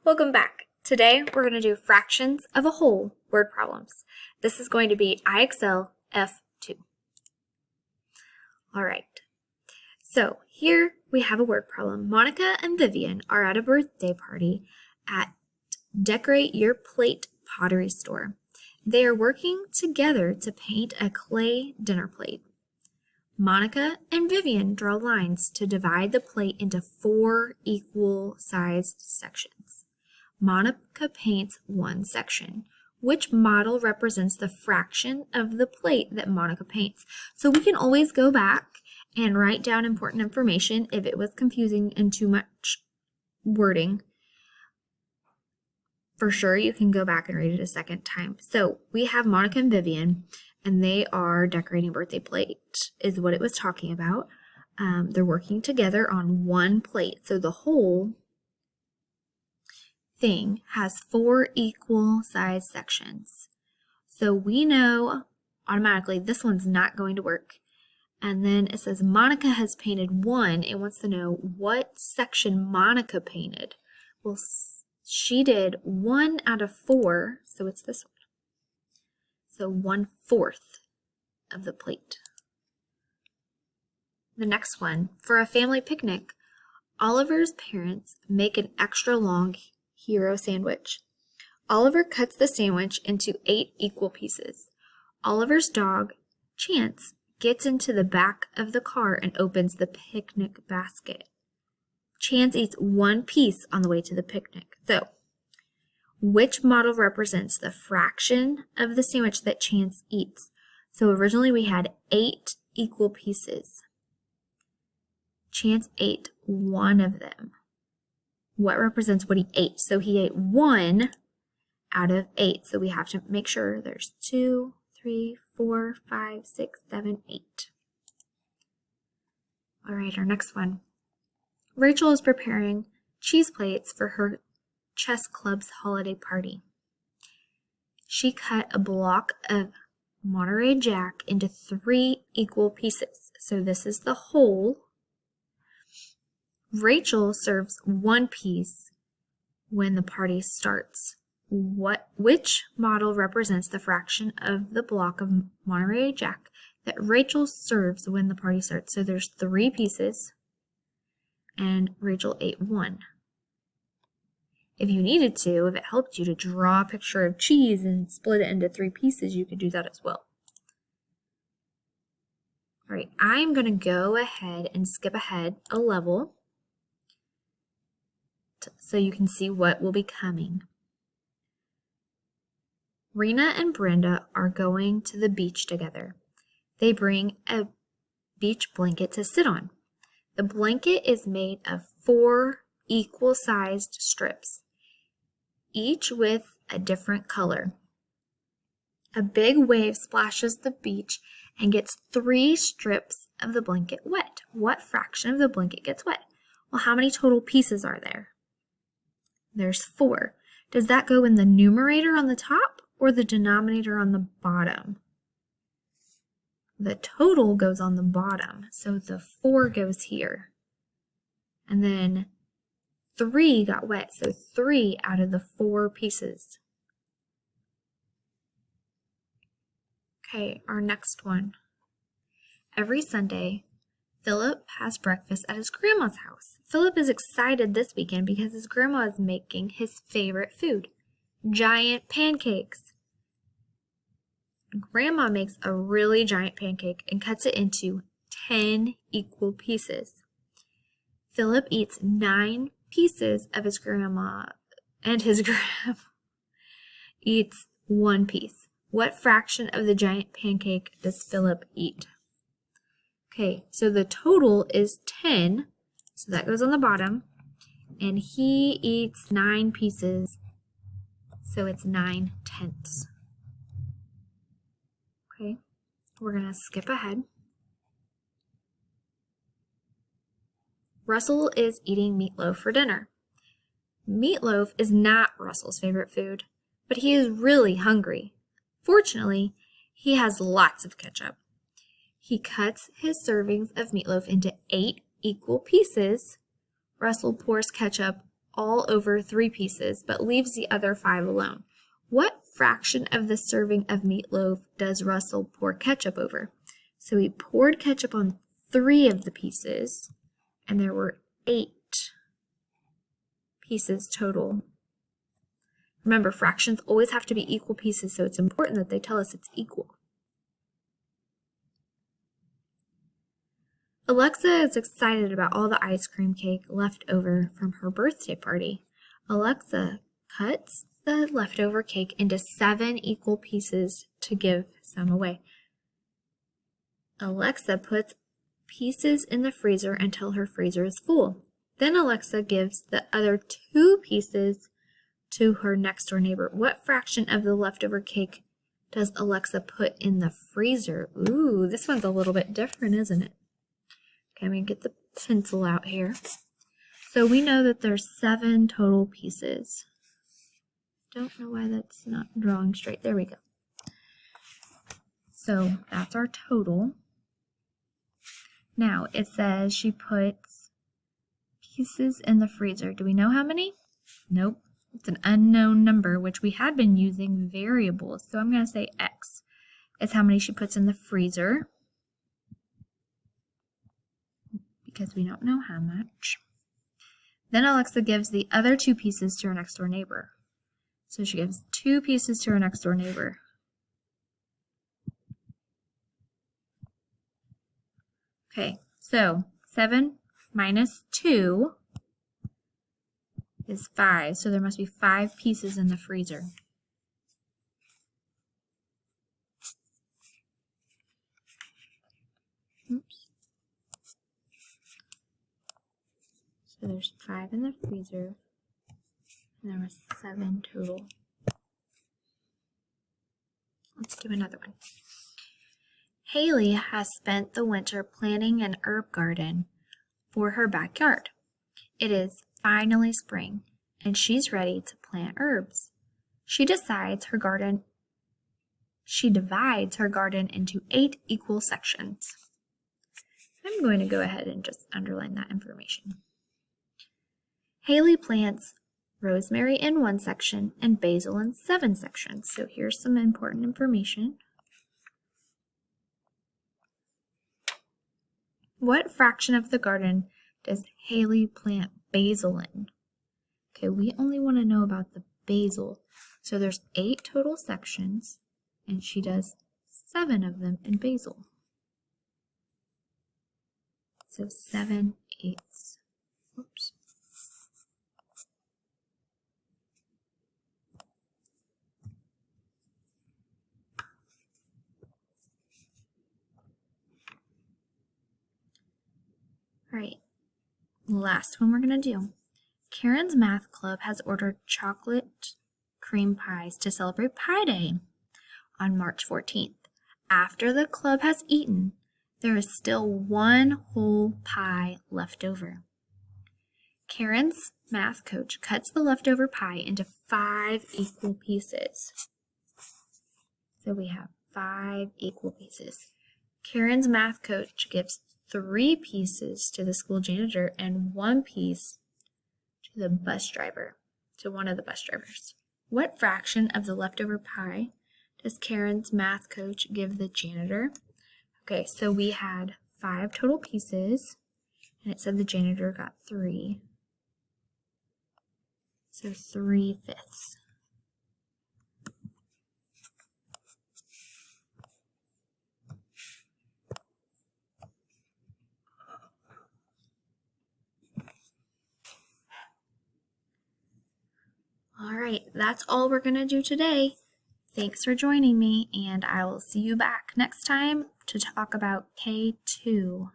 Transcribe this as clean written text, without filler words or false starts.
Welcome back. Today we're going to do fractions of a whole word problems. This is going to be IXL F2. All right. So here we have a word problem. Monica and Vivian are at a birthday party at Decorate Your Plate pottery store. They are working together to paint a clay dinner plate. Monica and Vivian draw lines to divide the plate into 4 equal-sized sections. Monica paints one section. Which model represents the fraction of the plate that Monica paints? So we can always go back and write down important information if it was confusing and too much wording. For sure, you can go back and read it a second time. So we have Monica and Vivian, and they are decorating a birthday plate, is what it was talking about. They're working together on one plate. So the whole thing has 4 equal size sections. So we know automatically this one's not going to work. And then it says Monica has painted one. It wants to know what section Monica painted. Well, she did 1 out of 4, so it's this one. So 1/4 of the plate. The next one, for a family picnic, Oliver's parents make an extra long hero sandwich. Oliver cuts the sandwich into 8 equal pieces. Oliver's dog, Chance, gets into the back of the car and opens the picnic basket. Chance eats 1 piece on the way to the picnic. So, which model represents the fraction of the sandwich that Chance eats? So originally we had 8 equal pieces. Chance ate 1 of them. What represents what he ate? So he ate 1 out of 8. So we have to make sure there's 2, 3, 4, 5, 6, 7, 8. All right, our next one. Rachel is preparing cheese plates for her chess club's holiday party. She cut a block of Monterey Jack into 3 equal pieces. So this is the whole. Rachel serves 1 piece when the party starts. Which model represents the fraction of the block of Monterey Jack that Rachel serves when the party starts? So there's 3 pieces, and Rachel ate 1. If you needed to, if it helped you to draw a picture of cheese and split it into 3 pieces, you could do that as well. All right, I'm going to go ahead and skip ahead a level so you can see what will be coming. Rena and Brenda are going to the beach together. They bring a beach blanket to sit on. The blanket is made of 4 equal-sized strips, each with a different color. A big wave splashes the beach and gets 3 strips of the blanket wet. What fraction of the blanket gets wet? Well, how many total pieces are there? There's 4. Does that go in the numerator on the top or the denominator on the bottom? The total goes on the bottom, so the 4 goes here. And then 3 got wet, so 3 out of the 4 pieces. Okay, our next one. Every Sunday, Philip has breakfast at his grandma's house. Philip is excited this weekend because his grandma is making his favorite food, giant pancakes. Grandma makes a really giant pancake and cuts it into 10 equal pieces. Philip eats 9 pieces of his grandma, and his grandma eats 1 piece. What fraction of the giant pancake does Philip eat? Okay, so the total is 10, so that goes on the bottom, and he eats 9 pieces, so it's 9/10. Okay, we're going to skip ahead. Russell is eating meatloaf for dinner. Meatloaf is not Russell's favorite food, but he is really hungry. Fortunately, he has lots of ketchup. He cuts his servings of meatloaf into 8 equal pieces. Russell pours ketchup all over 3 pieces, but leaves the other 5 alone. What fraction of the serving of meatloaf does Russell pour ketchup over? So he poured ketchup on 3 of the pieces, and there were 8 pieces total. Remember, fractions always have to be equal pieces, so it's important that they tell us it's equal. Alexa is excited about all the ice cream cake left over from her birthday party. Alexa cuts the leftover cake into 7 equal pieces to give some away. Alexa puts pieces in the freezer until her freezer is full. Then Alexa gives the other 2 pieces to her next door neighbor. What fraction of the leftover cake does Alexa put in the freezer? Ooh, this one's a little bit different, isn't it? Okay, I'm going to get the pencil out here. So we know that there's 7 total pieces. Don't know why that's not drawing straight. There we go. So that's our total. Now it says she puts pieces in the freezer. Do we know how many? Nope. It's an unknown number, which we had been using variables. So I'm going to say X is how many she puts in the freezer, because we don't know how much. Then Alexa gives the other 2 pieces to her next door neighbor. So she gives 2 pieces to her next door neighbor. Okay, so 7 minus 2 is 5. So there must be 5 pieces in the freezer. Oops. So there's 5 in the freezer, and there was 7 total. Let's do another one. Haley has spent the winter planting an herb garden for her backyard. It is finally spring, and she's ready to plant herbs. She divides her garden into 8 equal sections. I'm going to go ahead and just underline that information. Haley plants rosemary in 1 section and basil in 7 sections. So here's some important information. What fraction of the garden does Haley plant basil in? Okay, we only want to know about the basil. So there's 8 total sections, and she does 7 of them in basil. So 7/8. Oops. All right, last one we're going to do. Karen's math club has ordered chocolate cream pies to celebrate Pie Day on March 14th. After the club has eaten, there is still 1 whole pie left over. Karen's math coach cuts the leftover pie into 5 equal pieces. So we have 5 equal pieces. Karen's math coach gives 3 pieces to the school janitor and 1 piece to the bus driver, to one of the bus drivers. What fraction of the leftover pie does Karen's math coach give the janitor? Okay, so we had 5 total pieces, and it said the janitor got 3. So 3/5. All right, that's all we're going to do today. Thanks for joining me, and I will see you back next time to talk about K2.